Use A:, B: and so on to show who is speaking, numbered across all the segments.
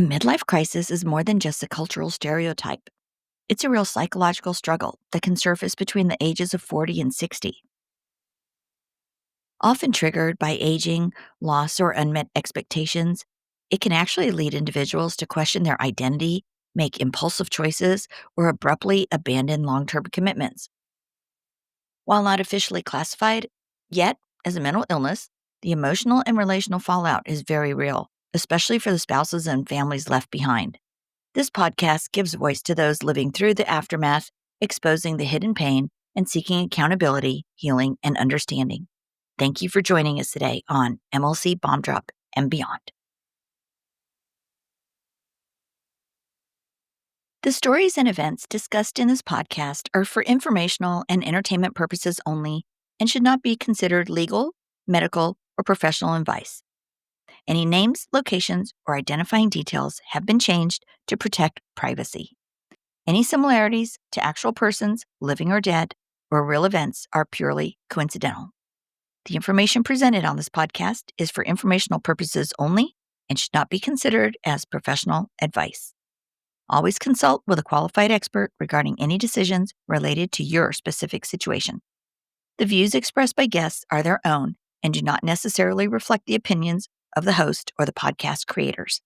A: A midlife crisis is more than just a cultural stereotype. It's a real psychological struggle that can surface between the ages of 40 and 60. Often triggered by aging, loss, or unmet expectations, it can actually lead individuals to question their identity, make impulsive choices, or abruptly abandon long term commitments. While not officially classified yet as a mental illness, the emotional and relational fallout is very real, especially for the spouses and families left behind. This podcast gives voice to those living through the aftermath, exposing the hidden pain, and seeking accountability, healing, and understanding. Thank you for joining us today on MLC Bomb Drop and Beyond. The stories and events discussed in this podcast are for informational and entertainment purposes only and should not be considered legal, medical, or professional advice. Any names, locations, or identifying details have been changed to protect privacy. Any similarities to actual persons, living or dead, or real events are purely coincidental. The information presented on this podcast is for informational purposes only and should not be considered as professional advice. Always consult with a qualified expert regarding any decisions related to your specific situation. The views expressed by guests are their own and do not necessarily reflect the opinions of the host or the podcast creators.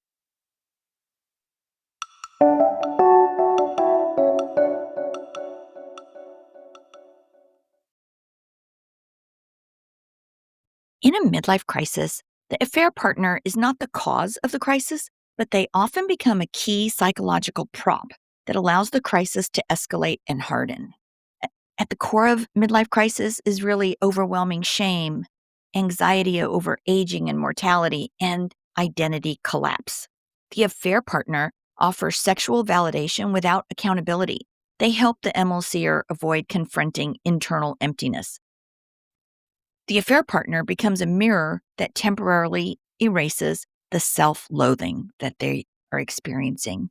A: In a midlife crisis, the affair partner is not the cause of the crisis, but they often become a key psychological prop that allows the crisis to escalate and harden. At the core of midlife crisis is really overwhelming shame, anxiety over aging and mortality, and identity collapse. The affair partner offers sexual validation without accountability. They help the MLC'er avoid confronting internal emptiness. The affair partner becomes a mirror that temporarily erases the self-loathing that they are experiencing.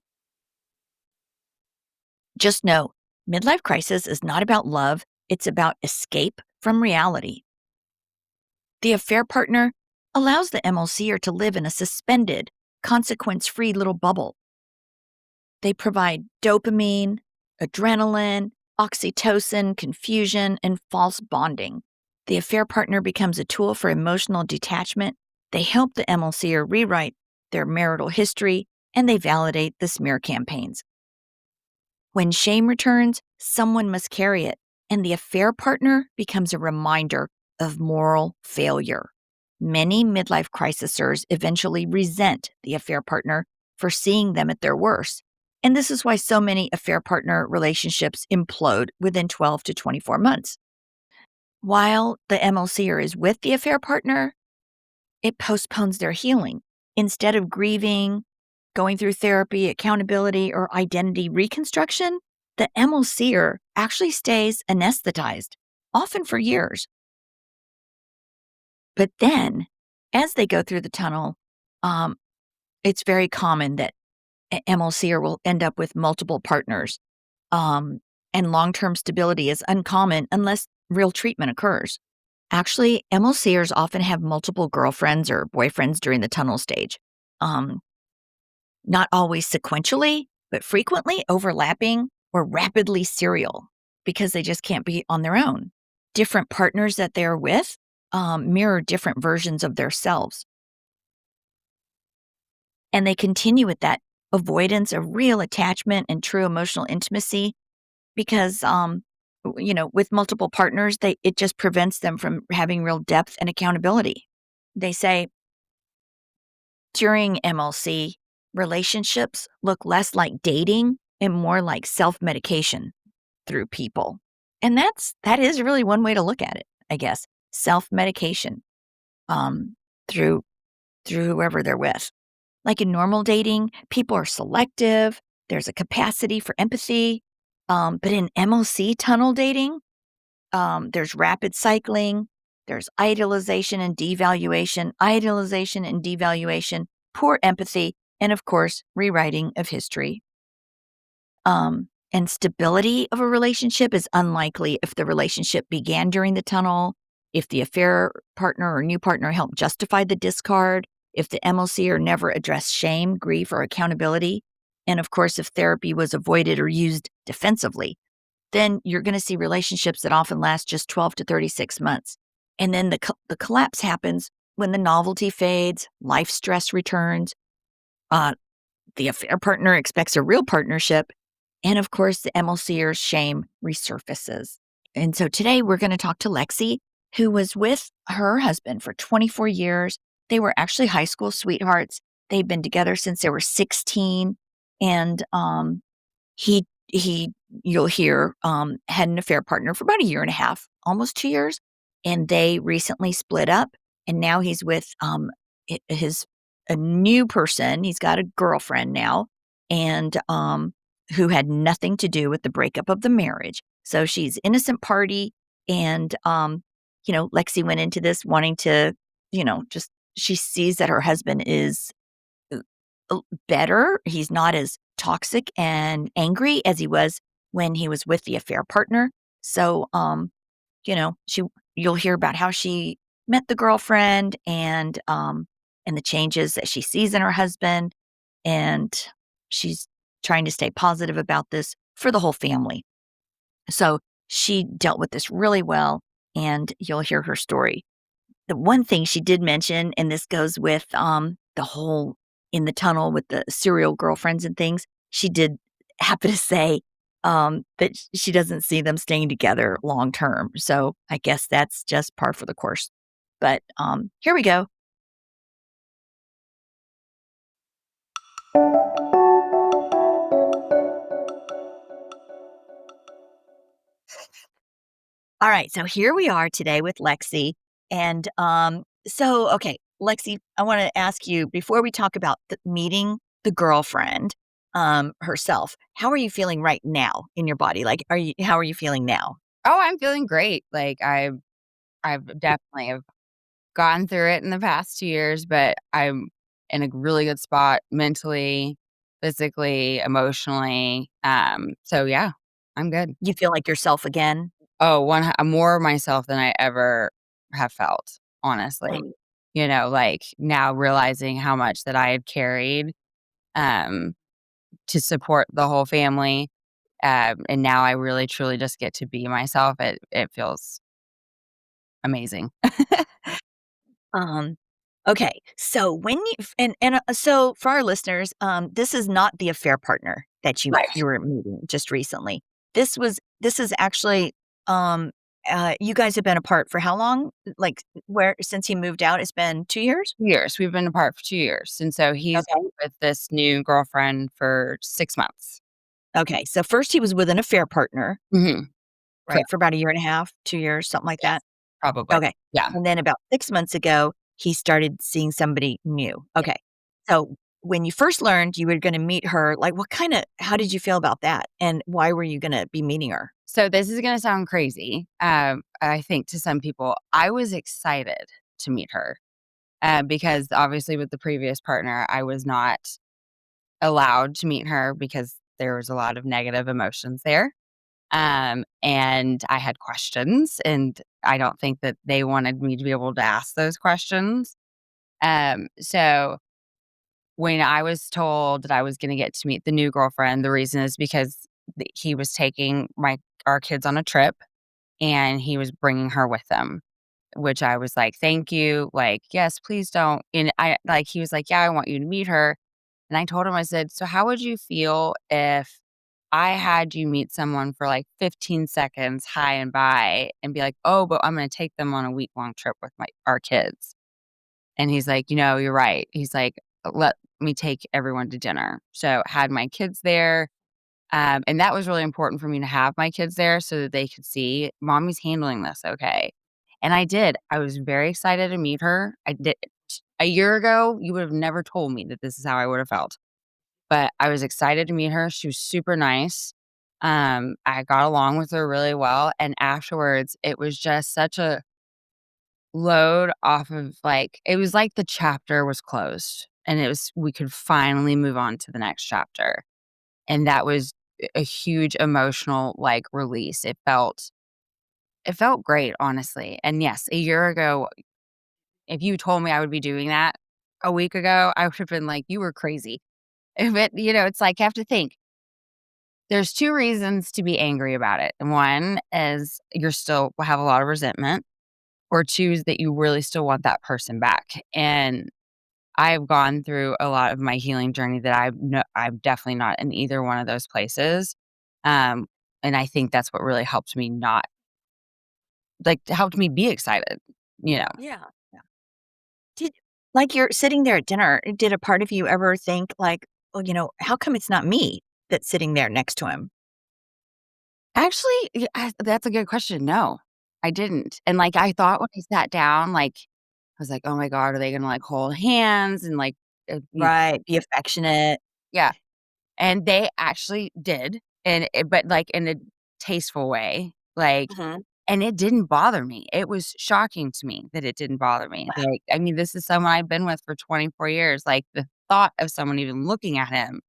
A: Just know, midlife crisis is not about love, it's about escape from reality. The affair partner allows the MLC'er to live in a suspended, consequence-free little bubble. They provide dopamine, adrenaline, oxytocin, confusion, and false bonding. The affair partner becomes a tool for emotional detachment. They help the MLC'er rewrite their marital history, and they validate the smear campaigns. When shame returns, someone must carry it, and the affair partner becomes a reminder of moral failure. Many midlife crisisers eventually resent the affair partner for seeing them at their worst, and this is why so many affair partner relationships implode within 12 to 24 months. While the MLC'er is with the affair partner, it postpones their healing. Instead of grieving, going through therapy, accountability, or identity reconstruction, the MLC'er actually stays anesthetized, often for years. But then, as they go through the tunnel, it's very common that an MLC'er will end up with multiple partners, and long-term stability is uncommon unless real treatment occurs. Actually, MLC'ers often have multiple girlfriends or boyfriends during the tunnel stage. Not always sequentially, but frequently overlapping or rapidly serial because they just can't be on their own. Different partners that they're with mirror different versions of themselves. And they continue with that avoidance of real attachment and true emotional intimacy because, with multiple partners, it just prevents them from having real depth and accountability. They say during MLC, relationships look less like dating and more like self-medication through people. And that is really one way to look at it, I guess. Self-medication through whoever they're with. Like in normal dating, people are selective. There's a capacity for empathy. But in MLC tunnel dating, there's rapid cycling. There's idealization and devaluation, poor empathy, and of course, rewriting of history. And stability of a relationship is unlikely if the relationship began during the tunnel, if the affair partner or new partner helped justify the discard, if the MLCer never addressed shame, grief, or accountability, and of course, if therapy was avoided or used defensively, then you're going to see relationships that often last just 12 to 36 months. And then the collapse happens when the novelty fades, life stress returns, uh, the affair partner expects a real partnership, and of course, the MLCer's shame resurfaces. And so today we're going to talk to Lexi, who was with her husband for 24 years. They were actually high school sweethearts. They'd been together since they were 16. And he you'll hear, had an affair partner for about a year and a half, almost 2 years, and they recently split up, and now he's with, his a new person. He's got a girlfriend now, and, who had nothing to do with the breakup of the marriage. So she's innocent party, and, Lexi went into this wanting to, just she sees that her husband is uh, better. He's not as toxic and angry as he was when he was with the affair partner. So, she you'll hear about how she met the girlfriend and the changes that she sees in her husband, and she's trying to stay positive about this for the whole family. So she dealt with this really well, and you'll hear her story. The one thing she did mention, and this goes with, the whole in the tunnel with the serial girlfriends and things, she did happen to say, that she doesn't see them staying together long term. So I guess that's just par for the course. But, here we go. All right, so here we are today with Lexi, and, okay, Lexi, I wanna ask you, before we talk about meeting the girlfriend, herself, how are you feeling right now in your body? Like, how are you feeling now?
B: Oh, I'm feeling great. Like, I've definitely have gone through it in the past 2 years, but I'm in a really good spot mentally, physically, emotionally. So yeah, I'm good.
A: You feel like yourself again?
B: Oh, I'm more myself than I ever have felt, honestly.
A: Mm.
B: Like, now realizing how much that I had carried, um, to support the whole family, and now I really truly just get to be myself. It feels amazing.
A: Um, okay, so when you so for our listeners, this is not the affair partner that
B: Right.
A: you were meeting just recently. This is actually, um, you guys have been apart for how long? Like, where since he moved out, it's been 2 years?
B: Years. We've been apart for 2 years, and so he's
A: Okay.
B: with this new girlfriend for 6 months.
A: Okay, so first he was with an affair partner,
B: Mhm.
A: right,
B: Correct.
A: for about a year and a half, 2 years, something like that?
B: Yes. Probably.
A: Okay.
B: Yeah.
A: And then about 6 months ago, he started seeing somebody new.
B: Yeah.
A: Okay. So when you first learned you were gonna meet her, like, how did you feel about that? And why were you gonna be meeting her?
B: So this is gonna sound crazy, I think to some people. I was excited to meet her, because obviously with the previous partner, I was not allowed to meet her because there was a lot of negative emotions there. And I had questions, and I don't think that they wanted me to be able to ask those questions. So when I was told that I was gonna get to meet the new girlfriend, the reason is because he was taking our kids on a trip, and he was bringing her with them, which I was like, "Thank you." Like, "Yes, please don't." And he was like, "Yeah, I want you to meet her." And I told him, I said, "So how would you feel if I had you meet someone for like 15 seconds high and by and be like, oh, but I'm gonna take them on a week-long trip with our kids." And he's like, you're right." He's like, "Let me take everyone to dinner." So had my kids there. And that was really important for me to have my kids there so that they could see mommy's handling this okay. And I did. I was very excited to meet her. I did. A year ago, you would have never told me that this is how I would have felt. But I was excited to meet her. She was super nice. I got along with her really well. And afterwards, it was just such a load off of, like, it was like the chapter was closed and we could finally move on to the next chapter. And that was a huge emotional, like, release. It felt great, honestly. And yes, a year ago, if you told me I would be doing that, a week ago, I would have been like, "You were crazy." But, it's like, you have to think. There's 2 reasons to be angry about it. And one is you're still have a lot of resentment, or 2 is that you really still want that person back. And I've gone through a lot of my healing journey that I'm definitely not in either one of those places. Um, and I think that's what really helped me not helped me be excited, you know?
A: Yeah. Yeah. Did like, you're sitting there at dinner, did a part of you ever think like, "Well, how come it's not me that's sitting there next to him?"
B: Actually, that's a good question. No, I didn't. And, I thought when I sat down, I was like, "Oh my god, are they gonna, hold hands and,
A: Right, be affectionate.
B: yeah." And they actually did, and but, in a tasteful way,
A: Mhm.
B: and it didn't bother me. It was shocking to me that it didn't bother me.
A: Wow.
B: I mean, this is someone I've been with for 24 years. The thought of someone even looking at him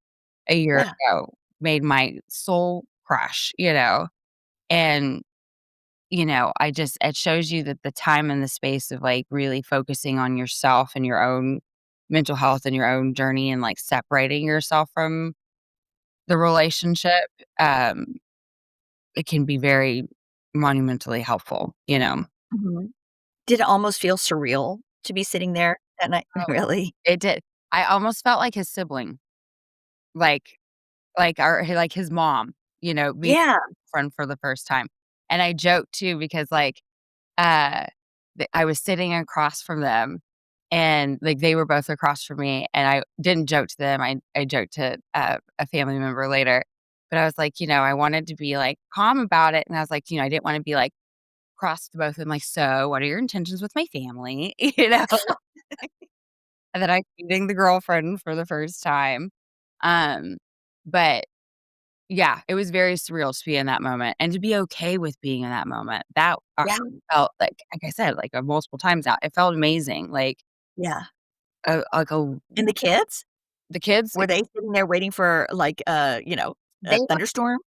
B: a year
A: Yeah.
B: ago made my soul crush, And, I just it shows you that the time and the space of, really focusing on yourself and your own mental health and your own journey and, separating yourself from the relationship, um, it can be very monumentally helpful, you know?
A: Mhm. Did it almost feel surreal to be sitting there that night?
B: Oh,
A: Really?
B: it did. I almost felt like his sibling, like like his mom, meeting
A: Yeah.
B: a friend for the first time. And I joked too because, uh, I was sitting across from them, and, they were both across from me, and I didn't joke to them. I joked to, a family member later, but I was like, I wanted to be, calm about it, and I was like, I didn't wanna be, cross to both of them, like, "So, what are your intentions with my family?" You know? And then I'm meeting the girlfriend for the first time. Um, but yeah, it was very surreal to be in that moment and to be okay with being in that moment. That
A: Yeah.
B: felt like I said, multiple times now, it felt amazing.
A: Yeah.
B: Like a
A: And the kids?
B: the kids,
A: Were they sitting there waiting for, a
B: they were
A: thunderstorm?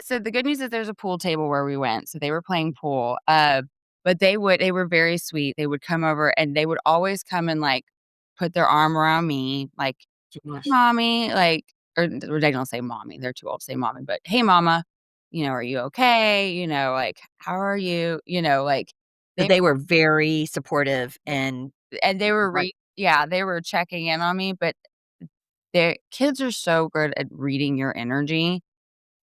B: so the good news is there's a pool table where we went, so they were playing pool. But they were very sweet. They would come over and they would always come and, put their arm around me, like,
A: Gosh.
B: "Mommy," or they don't say mommy, they're too old to say mommy, but, "Hey, mama, are you okay?" "How are you?"
A: So
B: They
A: they were very supportive and,
B: and they were
A: like,
B: yeah, they were checking in on me, but their kids are so good at reading your energy,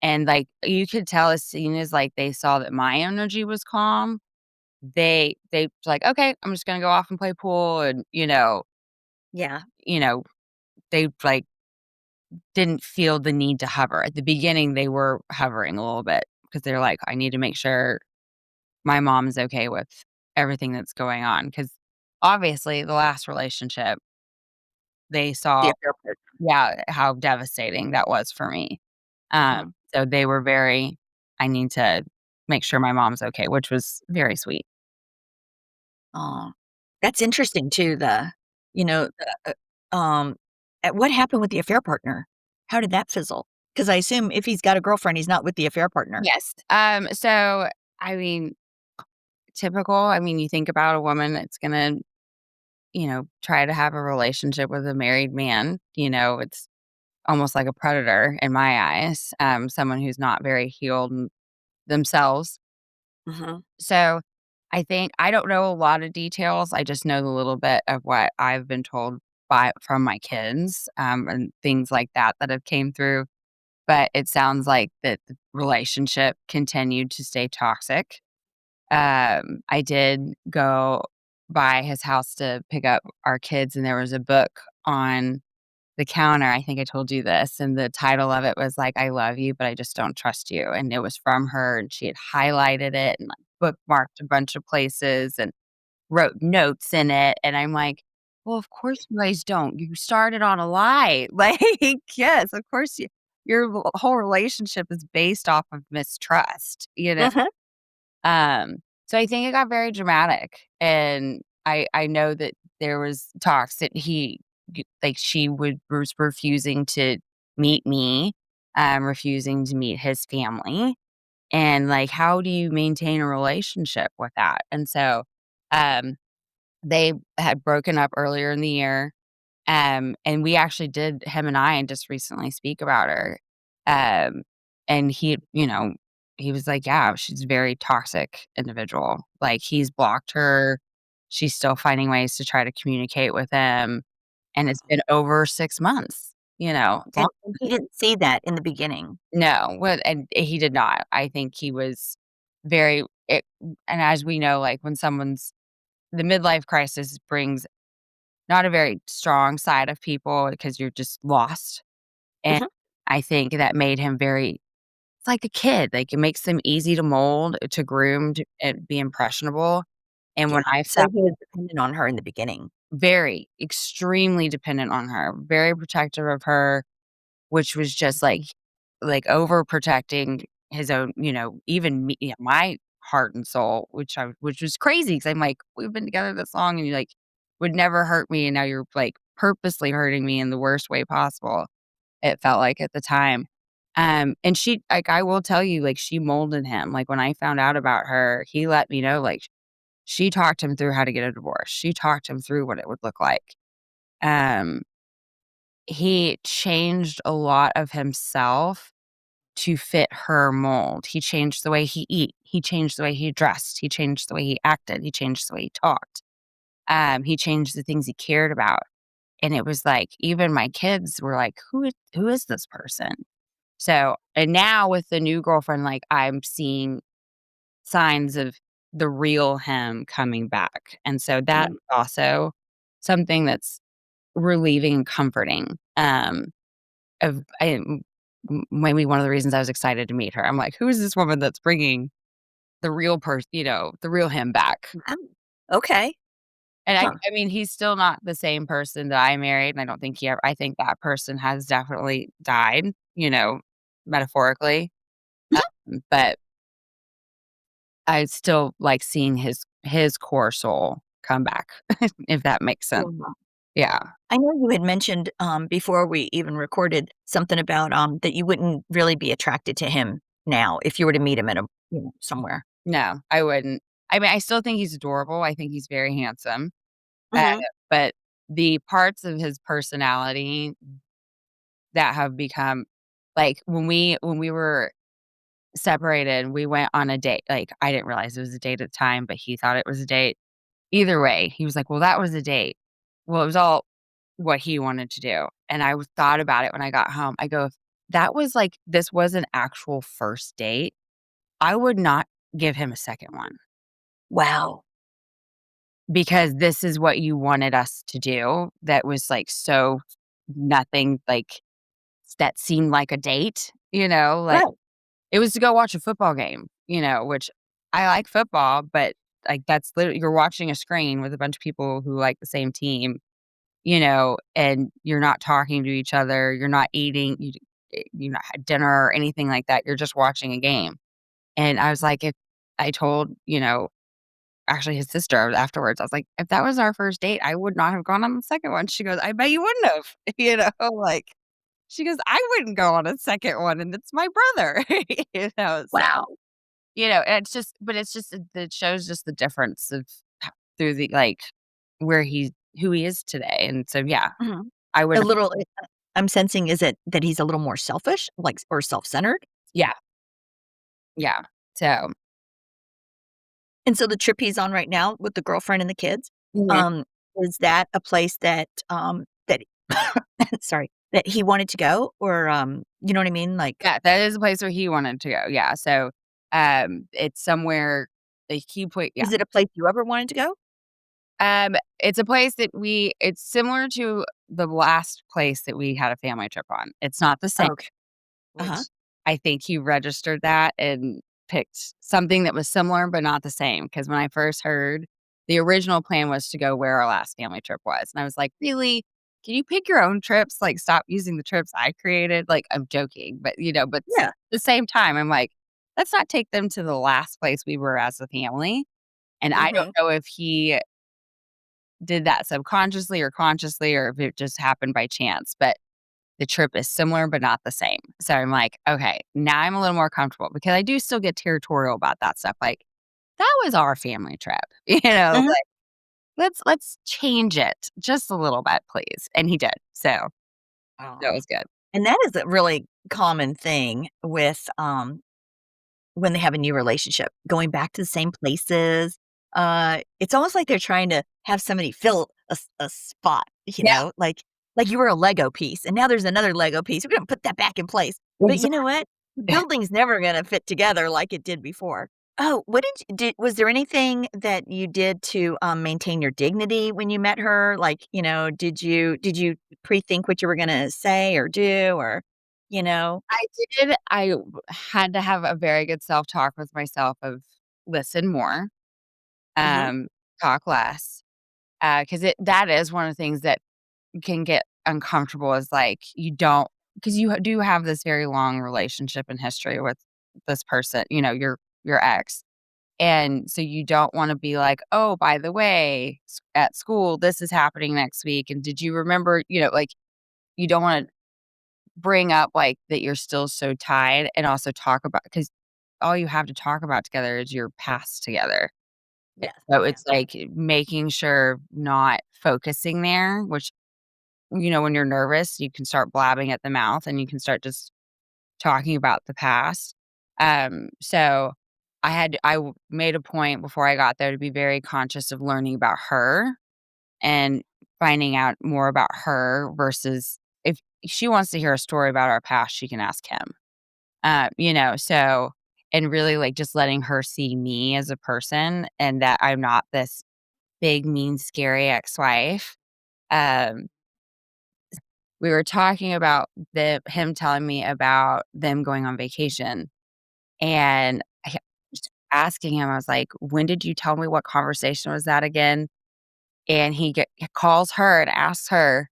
B: and, you could tell as soon as, they saw that my energy was calm, they was like, "Okay, I'm just gonna go off and play pool," and,
A: yeah.
B: you know, they, didn't feel the need to hover. At the beginning, they were hovering a little bit because they're like, "I need to make sure my mom's okay with everything that's going on. Because obviously, the last relationship, they
A: The
B: saw
A: affair part.
B: yeah, how devastating that was for me.
A: Mhm.
B: So they were very, "I need to make sure my mom's okay," which was very sweet.
A: Aw. That's interesting too, what happened with the affair partner? How did that fizzle? Because I assume if he's got a girlfriend, he's not with the affair partner.
B: Yes. So, I mean, typical. I mean, you think about a woman that's gonna, try to have a relationship with a married man, it's almost like a predator in my eyes, someone who's not very healed themselves.
A: Mhm.
B: So, I think I don't know a lot of details. I just know a little bit of what I've been told from my kids, and things like that that have came through. But it sounds like that the relationship continued to stay toxic. I did go by his house to pick up our kids, and there was a book on the counter. I think I told you this, and the title of it was "I love you, but I just don't trust you." And it was from her, and she had highlighted it and bookmarked a bunch of places and wrote notes in it. And I'm like, well, of course you guys don't. You started on a lie. Yes, of course your whole relationship is based off of mistrust.
A: Mhm.
B: So I think it got very dramatic, and I know that there was talks that she was refusing to meet me, refusing to meet his family, and, how do you maintain a relationship with that? And so, um, They had broken up earlier in the year, and we actually did him and I just recently speak about her. Um, and he was like, "Yeah, she's a very toxic individual." Like, he's blocked her. She's still finding ways to try to communicate with him, and it's been over 6 months, long.
A: And he didn't see that in the beginning.
B: No, well, and he did not. I think he was very it and as we know, like, when someone's the midlife crisis brings not a very strong side of people because you're just lost, and
A: Mhm.
B: I think that made him very it's like a kid, like, it makes them easy to mold, to groom, to and be impressionable, and when
A: Yeah.
B: I
A: So
B: found
A: he was dependent on her in the beginning.
B: very, extremely dependent on her, very protective of her, which was just, like, overprotecting his own, even me my heart and soul, which was crazy because 'cause I'm like, "We've been together this long, and you, like, would never hurt me, and now you're, like, purposely hurting me in the worst way possible," it felt like at the time. And I will tell you, like, she molded him, like, when I found out about her, he let me know, like, she talked him through how to get a divorce. She talked him through what it would look like. Um, he changed a lot of himself to fit her mold. He changed the way he eat. He changed the way he dressed. He changed the way he acted. He changed the way he talked. He changed the things he cared about. And it was like, even my kids were like, who is this person? So, and now with the new girlfriend, like, I'm seeing signs of the real him coming back. And so that's
A: Mm.
B: also something that's relieving and comforting. Of maybe one of the reasons I was excited to meet her. I'm like, who is this woman that's bringing the real person, the real him back?
A: Wow. Okay.
B: And
A: Huh.
B: I mean, he's still not the same person that I married, and I don't think he ever I think that person has definitely died, metaphorically,
A: Mhm.
B: but I still like seeing his core soul come back, if that makes sense.
A: Yeah.
B: Yeah.
A: I know you had mentioned, before we even recorded something about, that you wouldn't really be attracted to him now if you were to meet him at a somewhere.
B: No, I wouldn't. I mean, I still think he's adorable, I think he's very handsome, uh,
A: Mhm.
B: but the parts of his personality that have become like, when we were separated, we went on a date, like, I didn't realize it was a date at the time, but he thought it was a date. Either way, he was like, "Well, that was a date." Well, it was all what he wanted to do, and I thought about it when I got home. I go, "If that was like this was an actual first date, I would not give him a second one
A: Wow.
B: because this is what you wanted us to do that was, like, so nothing, like, that seemed like a date," like,
A: Right.
B: it was to go watch a football game, which I like football, but, like, that's literally you're watching a screen with a bunch of people who like the same team, and you're not talking to each other, you're not eating, you're not had dinner or anything like that, you're just watching a game, and I was like, if I told, actually his sister afterwards, I was like, "If that was our first date, I would not have gone on the second one." She goes, "I bet you wouldn't have," like, she goes, "I wouldn't go on a second one, and it's my brother," so,
A: Wow.
B: and it's just it shows just the difference of through the, like, where who he is today, and so, yeah,
A: Mhm.
B: I
A: A
B: would
A: little I'm sensing, is it that he's a little more selfish, like, or self-centered?
B: yeah, yeah, so
A: And so the trip he's on right now with the girlfriend and the kids,
B: mhm.
A: um, is that a place that, that sorry, that he wanted to go? Or, you know what I mean? Like,
B: Yeah, that is a place where he wanted to go, yeah, so, it's somewhere that he put yeah.
A: is it a place you ever wanted to go?
B: It's a place that it's similar to the last place that we had a family trip on. It's not the same,
A: Okay. Uh-huh.
B: which I think he registered that and picked something that was similar but not the same. Because when I first heard, the original plan was to go where our last family trip was, and I was like, "Really? Can you pick your own trips? Like, stop using the trips I created." Like, I'm joking, but at
A: Yeah.
B: the same time, I'm like, "Let's not take them to the last place we were as a family." And I don't
A: Mhm.
B: know if he did that subconsciously or consciously or if it just happened by chance, but the trip is similar but not the same. So I'm like, "Okay, now I'm a little more comfortable," because I do still get territorial about that stuff, like, "That was our family trip,"
A: Mhm.
B: like let's change it just a little bit, please." And he did. So, that
A: Aw.
B: was good.
A: And that is a really common thing with, when they have a new relationship, going back to the same places. It's almost like they're trying to have somebody fill a spot,
B: Yeah,
A: like you were a Lego piece, and now there's another Lego piece. We're gonna put that back in place. But you know
B: exactly.
A: what? The building's never gonna fit together like it did before. Oh, what did was there anything that you did to, maintain your dignity when you met her? Like, did you pre-think what you were gonna say or do or, you know?
B: I did. Had to have a very good self-talk with myself of listen more,
A: Mhm.
B: um, talk less, because it that is one of the things that can get uncomfortable is, like, you don't because you do have this very long relationship and history with this person, your ex, and so you don't wanna be like, "Oh, by the way, at school, this is happening next week, and did you remember?" Like, you don't wanna bring up, like, that you're still so tied and also talk about because all you have to talk about together is your past together.
A: Yes,
B: So
A: yeah.
B: it's, like, making sure not focusing there, which, when you're nervous, you can start blabbing at the mouth and you can start just talking about the past. So made a point before I got there to be very conscious of learning about her and finding out more about her versus if she wants to hear a story about our past, she can ask him. So and really, like, just letting her see me as a person and that I'm not this big, mean, scary ex-wife. Um, we were talking about him telling me about them going on vacation, and I just asking him, I was like, "When did you tell me? What conversation was that again?" And he calls her and asks her,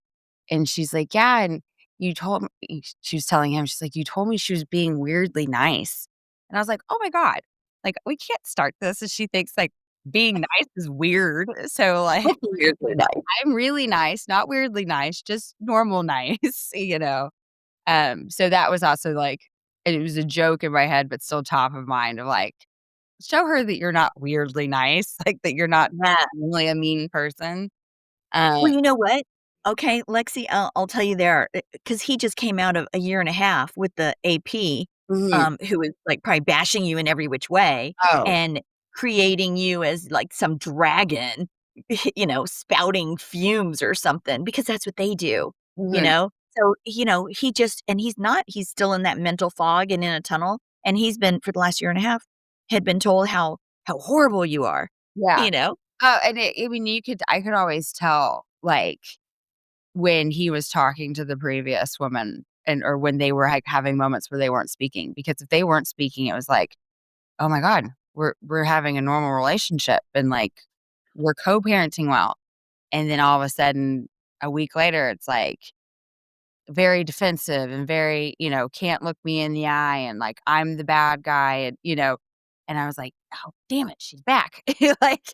B: and she's like, "Yeah, and you told me" she was telling him, she's like, "You told me she was being weirdly nice." And I was like, "Oh my god, like, we can't start this if she thinks, like, being nice is weird." So, like,
A: Weirdly nice.
B: I'm really nice, not weirdly nice, just normal nice, you know? So that was also, like it was a joke in my head, but still top of mind of, like, show her that you're not weirdly nice, like, that you're not
A: Yeah.
B: really a mean person. Uh
A: Well, you know what? Okay, Lexi, I'll tell you there, because he just came out of a year and a half with the AP,
B: Mhm.
A: who is, like, probably bashing you in every which way
B: Oh.
A: and creating you as, like, some dragon, spouting fumes or something because that's what they do, you
B: Mhm.
A: know? So, he just and he's still in that mental fog and in a tunnel, and he's been for the last year and a half, had been told how horrible you are,
B: Yeah.
A: you know?
B: Oh, and I mean, I could always tell, like, when he was talking to the previous woman or when they were, like, having moments where they weren't speaking, because if they weren't speaking, it was like, "Oh my god, we're having a normal relationship and, like, we're co-parenting well." And then all of a sudden, a week later, it's, like, very defensive and very, can't look me in the eye and, like, I'm the bad guy and I was like, "Oh, damn it, she's back." Like,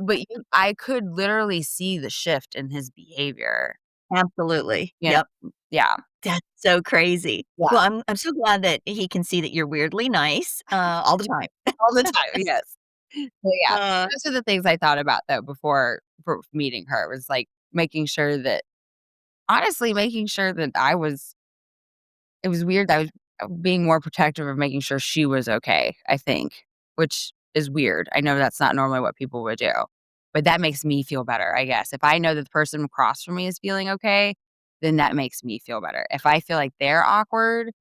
B: but I could literally see the shift in his behavior.
A: Absolutely.
B: You know
A: Yep.
B: Yeah.
A: That's so crazy.
B: Yeah.
A: Well, I'm so glad that he can see that you're weirdly nice, all the time.
B: All the time, yes. So, yeah,
A: Uh,
B: those are the things I thought about, though, before meeting her, was, like, making sure that it was weird that I was being more protective of making sure she was okay, I think, which is weird. I know that's not normally what people would do, but that makes me feel better, I guess. If I know that the person across from me is feeling okay, then that makes me feel better. If I feel like they're awkward,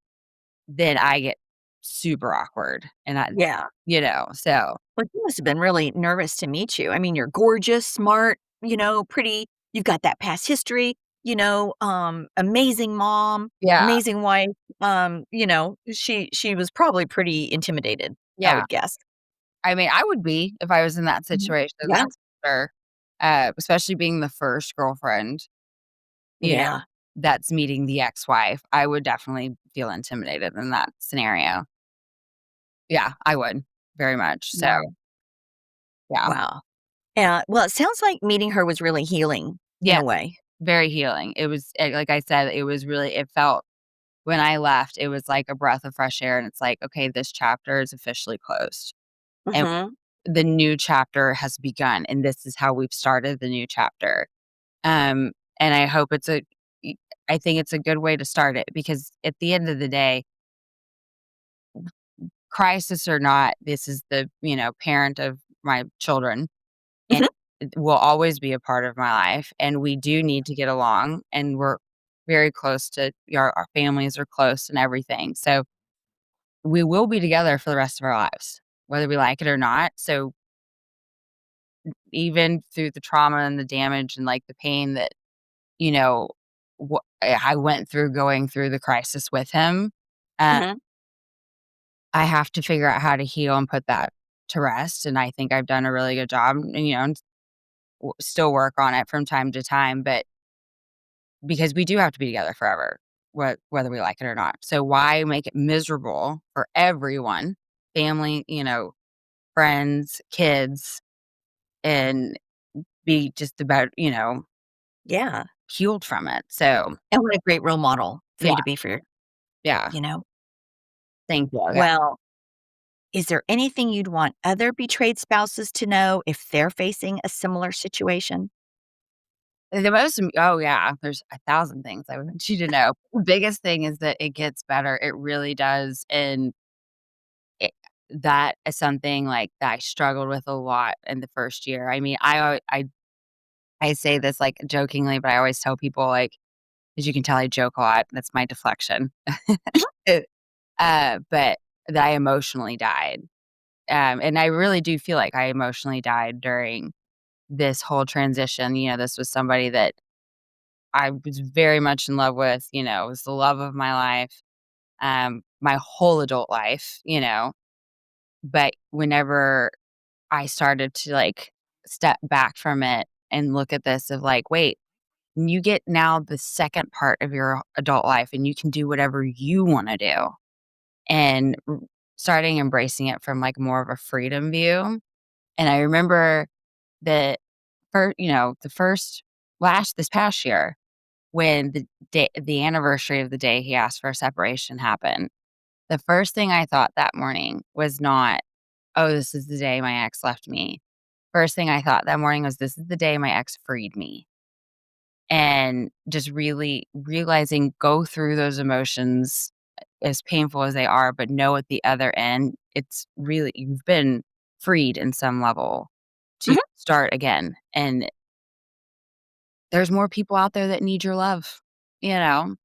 B: then I get super awkward, and
A: yeah.
B: so
A: Well, he must have been really nervous to meet you. I mean, you're gorgeous, smart, pretty. You've got that past history, amazing mom,
B: yeah,
A: amazing wife. She was probably pretty intimidated, I
B: yeah.
A: would guess.
B: I mean, I would be if I was in that
A: Mhm.
B: situation,
A: Yeah.
B: that's for sure, especially being the first girlfriend, you know,
A: Yeah.
B: that's meeting the ex-wife. I would definitely feel intimidated in that scenario. Yeah, I would, very much so,
A: Wow.
B: yeah.
A: Wow. Yeah. Well, it sounds like meeting her was really healing in
B: Yes,
A: a way.
B: very healing. It was, like I said, it felt when I left, it was like a breath of fresh air, and it's like, "Okay, this chapter is officially closed." And
A: Mhm.
B: the new chapter has begun, and this is how we've started the new chapter. Um, and I hope it's a y I think it's a good way to start it because at the end of the day, crisis or not, this is the, parent of my children, and
A: Mhm.
B: it will always be a part of my life, and we do need to get along, and we're very close to our families are close and everything, so we will be together for the rest of our lives, whether we like it or not, so even through the trauma and the damage and, like, the pain that, you know, I went through going through the crisis with him, uh,
A: Mhm.
B: I have to figure out how to heal and put that to rest, and I think I've done a really good job, and, and still work on it from time to time, but because we do have to be together forever, whether we like it or not. So why make it miserable for everyone, family, friends, kids, and be just about,
A: Yeah.
B: healed from it. So
A: And what a great role model for
B: yeah,
A: you to be for your
B: yeah.
A: you know?
B: Thank you. Yeah.
A: Well, is there anything you'd want other betrayed spouses to know if they're facing a similar situation?
B: Oh yeah, there's 1,000 things I want you to know. The biggest thing is that it gets better. It really does. And it, that is something like that I struggled with a lot in the first year. I mean, I say this like jokingly, but I always tell people like, as you can tell, I joke a lot. That's my deflection. It- but that I emotionally died. And I really do feel like I emotionally died during this whole transition. This was somebody that I was very much in love with, was the love of my life, my whole adult life, but whenever I started to like step back from it and look at this of like, wait, you get now the second part of your adult life and you can do whatever you want to do and starting embracing it from like more of a freedom view. And I remember that the first last this past year when the anniversary of the day he asked for a separation happened, the first thing I thought that morning was not, "Oh, this is the day my ex left me." First thing I thought that morning was, "This is the day my ex freed me." And just really realizing go through those emotions as painful as they are, but know at the other end, it's really you've been freed in some level to
A: Mhm.
B: start again. And there's more people out there that need your love, you know?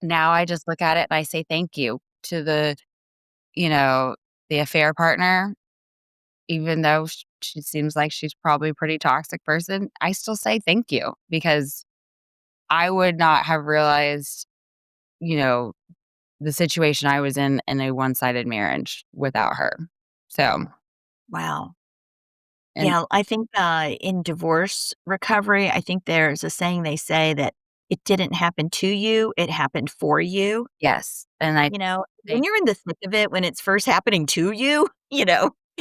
B: Now I just look at it and I say thank you to you know, the affair partner, even though she seems like she's probably a pretty toxic person, I still say thank you because I would not have realized, you know, the situation I was in a one-sided marriage without her. So,
A: Wow.
B: and
A: Yeah, I think, in divorce recovery, I think there's a saying they say that it didn't happen to you, it happened for you.
B: yes, and I
A: When
B: think
A: you're in the thick of it, when it's first happening to you,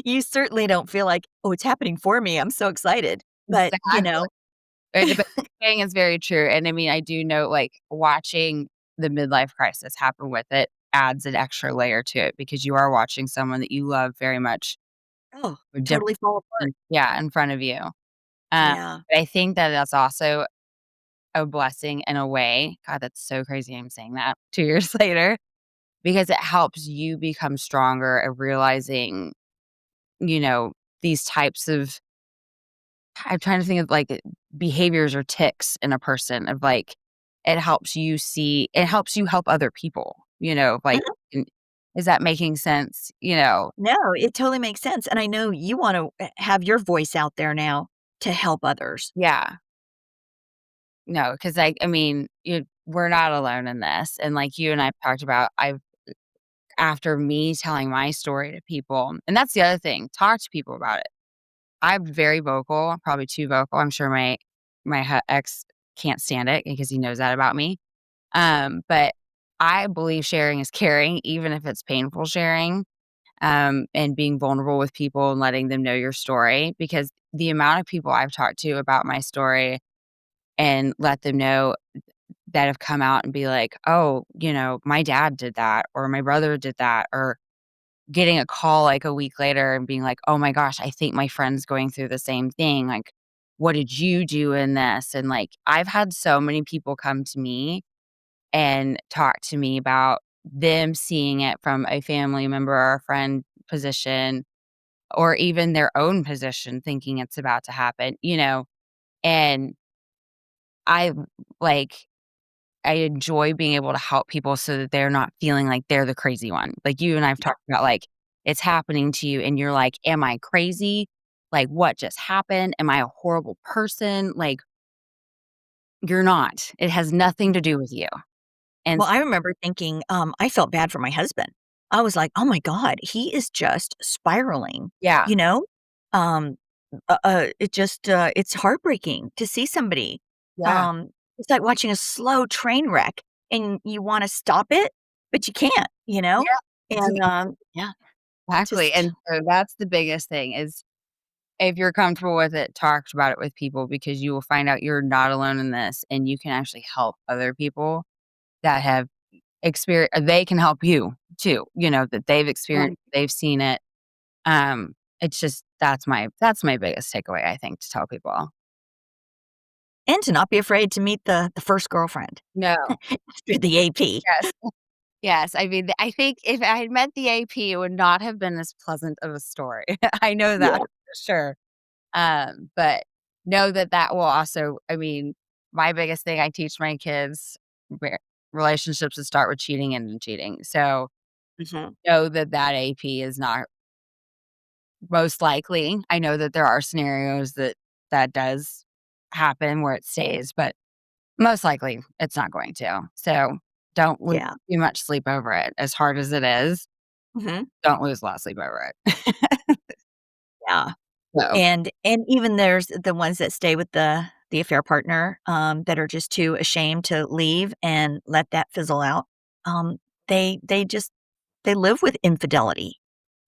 A: you certainly don't feel like, "Oh, it's happening for me, I'm so excited." But,
B: exactly. But saying is very true, and I mean, I do know, like, watching the midlife crisis happen with it adds an extra layer to it because you are watching someone that you love very much
A: oh,
B: with different
A: totally fall apart.
B: yeah, in front of you.
A: Yeah.
B: But I think that that's also a blessing in a way. God, that's so crazy I'm saying that 2 years later because it helps you become stronger at realizing, you know, these types of I'm trying to think of, like, behaviors or ticks in a person of, like, it helps you help other people, like,
A: Mhm.
B: and is that making sense? You know?
A: No, it totally makes sense, and I know you wanna, have your voice out there now to help others.
B: Yeah. No, 'cause I mean, we're not alone in this, and like you and I've talked about, I've after me telling my story to people and that's the other thing, talk to people about it. I'm very vocal, probably too vocal. I'm sure my ex can't stand it because he knows that about me. But I believe sharing is caring, even if it's painful sharing, and being vulnerable with people and letting them know your story. Because the amount of people I've talked to about my story and let them know that have come out and be like, oh, my dad did that, or my brother did that, or getting a call, like, a week later and being like, "Oh my gosh, I think my friend's going through the same thing, like, what did you do in this?" And, like, I've had so many people come to me and talk to me about them seeing it from a family member or a friend position or even their own position thinking it's about to happen, and I like I enjoy being able to help people so that they're not feeling like they're the crazy one. Like, you and I've
A: Yeah.
B: talked about, like, it's happening to you and you're like, "Am I crazy? Like, what just happened? Am I a horrible person?" Like, you're not. It has nothing to do with you. And
A: Well, I remember thinking, I felt bad for my husband. I was like, "Oh my god, he is just spiraling,"
B: yeah,
A: you know? Um, it just, it's heartbreaking to see somebody.
B: yeah,
A: It's like watching a slow train wreck, and you wanna stop it, but you can't, you know?
B: yeah,
A: And, yeah,
B: exactly,
A: just
B: and so that's the biggest thing is if you're comfortable with it, talk about it with people because you will find out you're not alone in this and you can actually help other people that have they can help you too, that they've experienced,
A: right.
B: they've seen it. It's just that's my biggest takeaway, I think, to tell people.
A: And to not be afraid to meet the first girlfriend
B: No.
A: through the AP.
B: Yes. Yes, I mean, I think if I had met the AP, it would not have been as pleasant of a story. I know that
A: Yeah.
B: for sure. But know that that will also I mean, my biggest thing I teach my kids, re relationships that start with cheating and end cheating. So,
A: Mhm.
B: know that that AP is not most likely. I know that there are scenarios that that does happen where it stays, but most likely it's not going to. So, don't lose
A: Yeah.
B: too much sleep over it. As hard as it is,
A: Mhm.
B: don't lose a lot of sleep over it.
A: Yeah.
B: So,
A: And even there's the ones that stay with the affair partner, that are just too ashamed to leave and let that fizzle out. Um, they just they live with infidelity.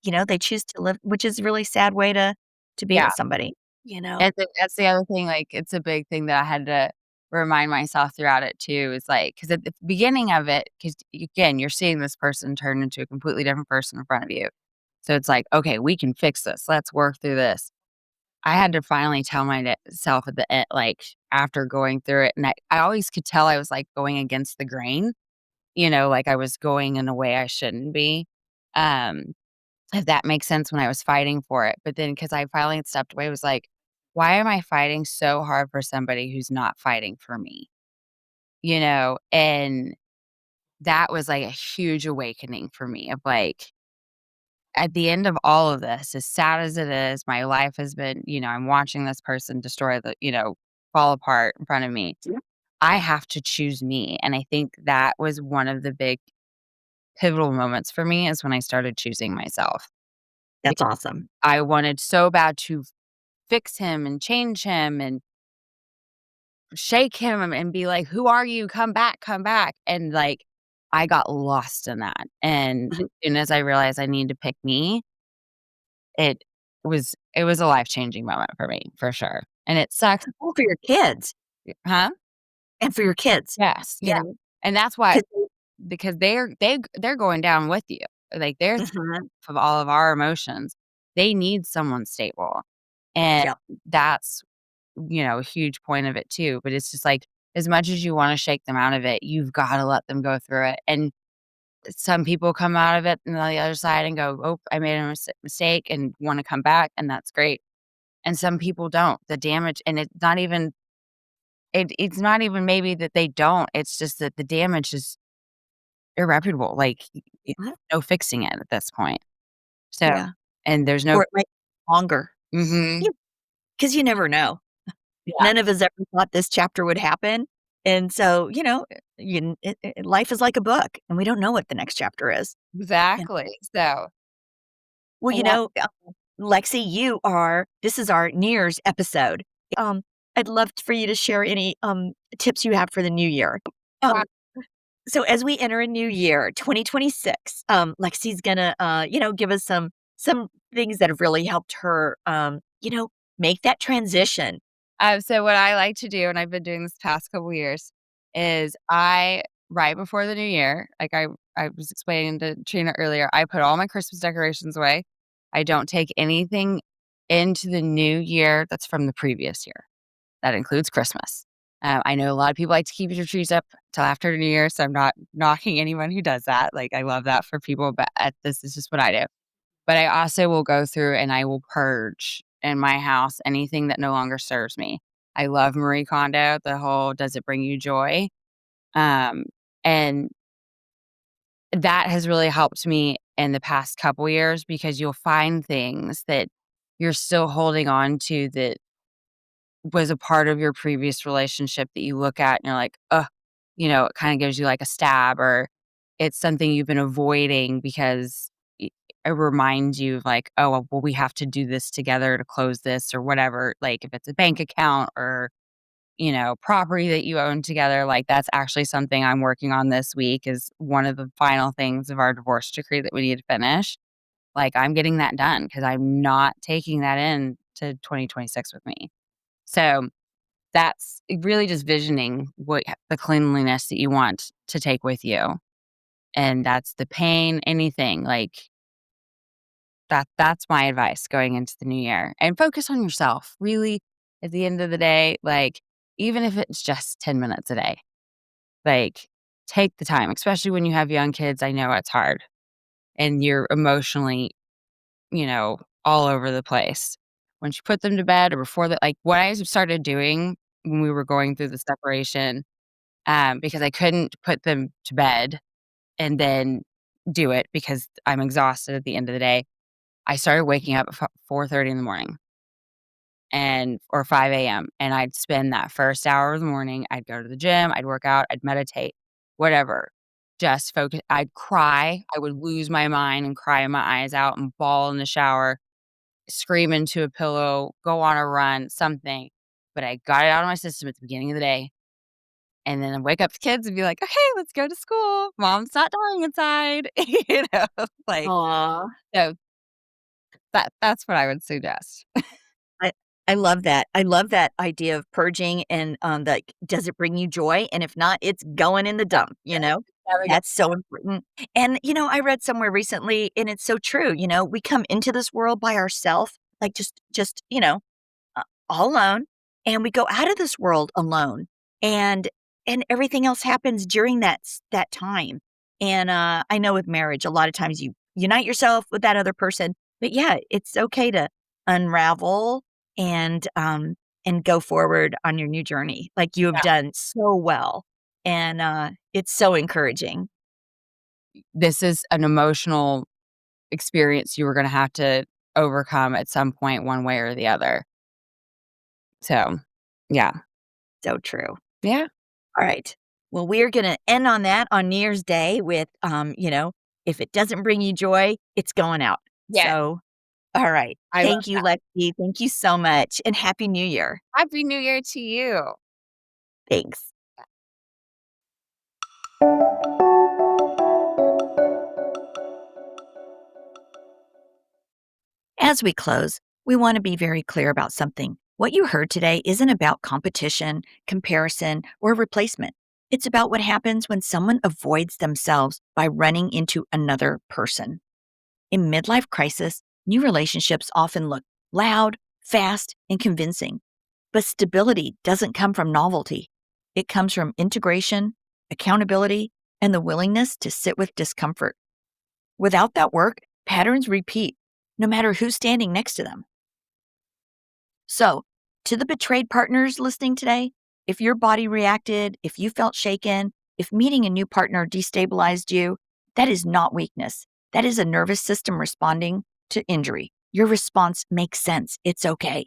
A: They choose to live, which is a really sad way to be
B: yeah.
A: with somebody, you know?
B: And that's the other thing, like, it's a big thing that I had to remind myself throughout it too, is like, because at the beginning of it, because again, you're seeing this person turn into a completely different person in front of you. So it's like, "Okay, we can fix this. Let's work through this." I had to finally tell myself at the end, like, after going through it, and I always could tell I was, like, going against the grain, like I was going in a way I shouldn't be. Um if that makes sense when I was fighting for it, but then because I finally stepped away, it was like, "Why am I fighting so hard for somebody who's not fighting for me?" And that was, like, a huge awakening for me of, like, at the end of all of this, as sad as it is, my life has been I'm watching this person destroy fall apart in front of me.
A: Yeah.
B: I have to choose me, and I think that was one of the big pivotal moments for me is when I started choosing myself.
A: That's awesome.
B: I wanted so bad to fix him and change him and shake him and be like, "Who are you? Come back, come back." And, like, I got lost in that, and as
A: Mhm.
B: soon as I realized I need to pick me, it it was a life-changing moment for me, for sure, and it sucks.
A: Well, for your kids
B: Huh?
A: and for your kids,
B: Yes,
A: you
B: yeah,
A: know,
B: and that's why
A: 'cause
B: because they're going down with you, like, they're
A: Mhm.
B: of all of our emotions. They need someone stable, and
A: Yep.
B: that's a huge point of it too, but it's just like, as much as you wanna shake them out of it, you've gotta let them go through it, and some people come out of it on the other side and go, "Oh, I made a mistake," and wanna come back, and that's great, and some people don't. The damage and it's not even maybe that they don't, it's just that the damage is irreparable, like,
A: Mhm.
B: no fixing it at this point. So
A: Yeah.
B: and there's no
A: Or it might be longer.
B: Mhm.
A: Because you never know.
B: Yeah,
A: None of us ever thought this chapter would happen, and so, life is like a book, and we don't know what the next chapter is. And
B: exactly, so
A: well,
B: and that
A: Lexi, this is our New Year's episode. Um, I'd love for you to share any, tips you have for the new year.
B: wow.
A: Um, so as we enter a new year, 2026, Lexi's gonna, give us some things that have really helped her, make that transition.
B: So what I like to do, and I've been doing this past couple years, is right before the new year, like I was explaining to Trina earlier, I put all my Christmas decorations away. I don't take anything into the new year that's from the previous year. That includes Christmas. I know a lot of people like to keep your trees up till after New Year, so I'm not knocking anyone who does that. Like, I love that for people, but this is just what I do. But I also will go through and I will purge in my house anything that no longer serves me. I love Marie Kondo, the whole "Does it bring you joy?" Um, and that has really helped me in the past couple years because you'll find things that you're still holding on to that was a part of your previous relationship that you look at and you're like, "Ugh," it kinda gives you like a stab, or it's something you've been avoiding because it reminds you of like, "Oh, well, we have to do this together to close this," or whatever. Like, if it's a bank account or, property that you own together, like, that's actually something I'm working on this week is one of the final things of our divorce decree that we need to finish. Like, I'm getting that done because 'cause I'm not taking that in to 2026 with me. So, that's really just visioning what the cleanliness that you want to take with you, and that's the pain, anything, like, that's my advice going into the new year, and focus on yourself. Really, at the end of the day, like, even if it's just 10 minutes a day, like, take the time, especially when you have young kids. I know it's hard, and you're emotionally, all over the place. Once you put them to bed or before that, like, what I started doing when we were going through the separation, because I couldn't put them to bed and then do it because I'm exhausted at the end of the day, I started waking up at 4:30 in the morning or 5 AM, and I'd spend that first hour of the morning, I'd go to the gym, I'd work out, I'd meditate, whatever. Just focus. I'd cry, I would lose my mind and cry my eyes out and bawl in the shower, scream into a pillow, go on a run, something, but I got it out of my system at the beginning of the day, and then I wake up the kids and be like, "Okay, let's go to school. Mom's not dying inside." Like,
A: Aw.
B: so that's what I would suggest.
A: I I love that. I love that idea of purging and, like, does it bring you joy? And if not, it's going in the dump, you know?
B: Never get
A: That's so important. And, I read somewhere recently, and it's so true, we come into this world by ourself, like, just, all alone, and we go out of this world alone, and everything else happens during that time. And, I know with marriage, a lot of times you unite yourself with that other person, but yeah, it's okay to unravel and, go forward on your new journey, like you have
B: yeah.
A: done so well, and, it's so encouraging.
B: This is an emotional experience you were gonna have to overcome at some point one way or the other. So, yeah.
A: So true.
B: Yeah.
A: All right. Well, we are gonna end on that on New Year's Day with, if it doesn't bring you joy, it's going out.
B: Yes.
A: So, all right.
B: I love
A: Thank you,
B: that.
A: Lexi. Thank you so much, and Happy New Year.
B: Happy New Year to you.
A: Thanks. As we close, we want to be very clear about something. What you heard today isn't about competition, comparison, or replacement. It's about what happens when someone avoids themselves by running into another person. In midlife crisis, new relationships often look loud, fast, and convincing. But stability doesn't come from novelty. It comes from integration, accountability, and the willingness to sit with discomfort. Without that work, patterns repeat, no matter who's standing next to them. So, to the betrayed partners listening today, if your body reacted, if you felt shaken, if meeting a new partner destabilized you, that is not weakness. That is a nervous system responding to injury. Your response makes sense. It's okay.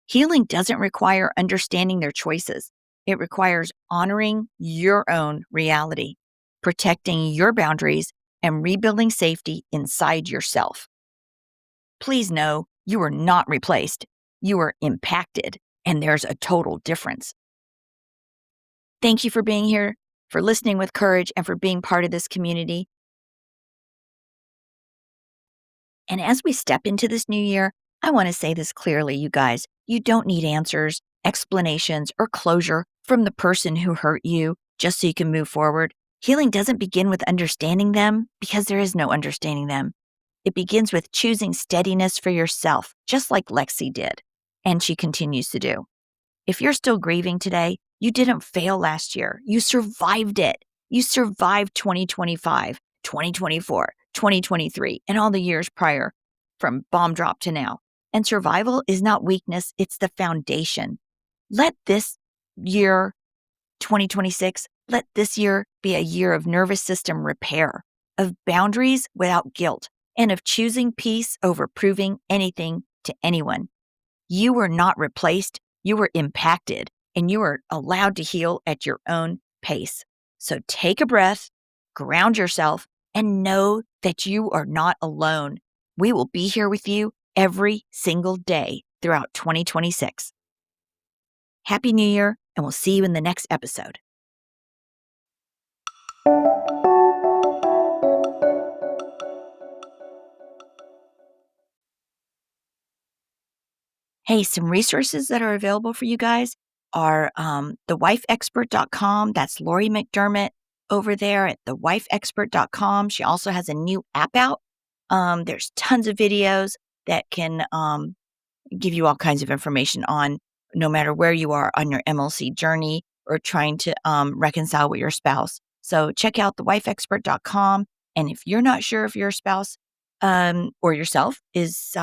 A: Healing doesn't require understanding their choices, it requires honoring your own reality, protecting your boundaries, and rebuilding safety inside yourself. Please know you are not replaced. You are impacted, and there's a total difference. Thank you for being here, for listening with courage, and for being part of this community. And as we step into this new year, I want to say this clearly, you guys. You don't need answers, explanations, or closure from the person who hurt you just so you can move forward. Healing doesn't begin with understanding them because there is no understanding them. It begins with choosing steadiness for yourself, just like Lexi did, and she continues to do. If you're still grieving today, you didn't fail last year. You survived it. You survived 2025, 2024, 2023, and all the years prior from bomb drop to now. And survival is not weakness, it's the foundation. Let this year, 2026, let this year be a year of nervous system repair, of boundaries without guilt, and of choosing peace over proving anything to anyone. You were not replaced, you were impacted, and you are allowed to heal at your own pace. So take a breath, ground yourself, and know that you are not alone. We will be here with you every single day throughout 2026. Happy New Year, and we'll see you in the next episode. Hey, some resources that are available for you guys are thewifeexpert.com. That's Lori McDermott over there at thewifeexpert.com. She also has a new app out. There's tons of videos that can give you all kinds of information on no matter where you are on your MLC journey or trying to reconcile with your spouse. So check out thewifeexpert.com. And if you're not sure if your spouse or yourself is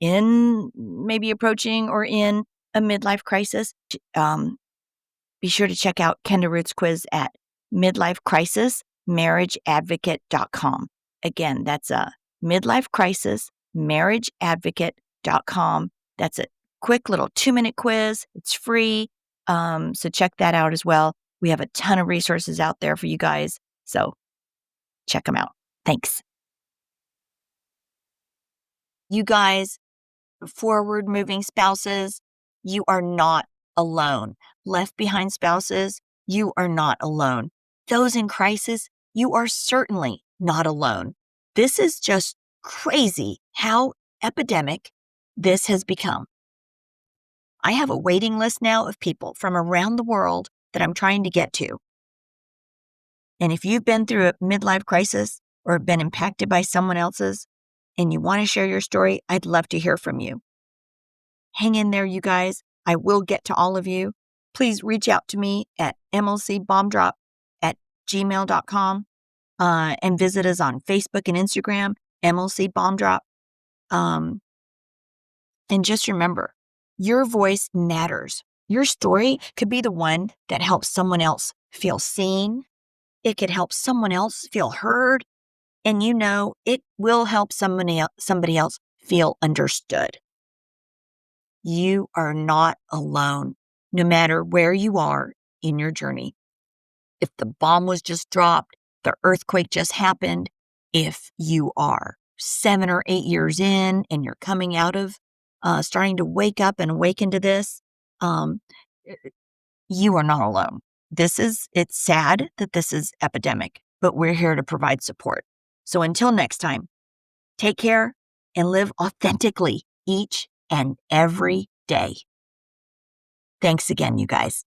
A: in maybe approaching or in a midlife crisis, be sure to check out Kenda Root's quiz at midlifecrisismarriageadvocate.com. Again, that's a midlifecrisismarriageadvocate.com. That's a quick little 2-minute quiz. It's free. So check that out as well. We have a ton of resources out there for you guys. So check them out. Thanks. You guys, forward moving spouses, you are not alone. Left behind spouses, you are not alone. Those in crisis, you are certainly not alone. This is just crazy how epidemic this has become. I have a waiting list now of people from around the world that I'm trying to get to. And if you've been through a midlife crisis or been impacted by someone else's and you want to share your story, I'd love to hear from you. Hang in there, you guys. I will get to all of you. Please reach out to me at mlcbombdrop@gmail.com and visit us on Facebook and Instagram, MLC Bombdrop. And just remember, your voice matters. Your story could be the one that helps someone else feel seen. It could help someone else feel heard. And you know, it will help somebody else feel understood. You are not alone, no matter where you are in your journey. If the bomb was just dropped, the earthquake just happened, if you are 7 or 8 years in and you're coming out of starting to wake up and awaken to this, you are not alone. It's sad that this is epidemic, but we're here to provide support. So until next time, take care and live authentically each and every day. Thanks again, you guys.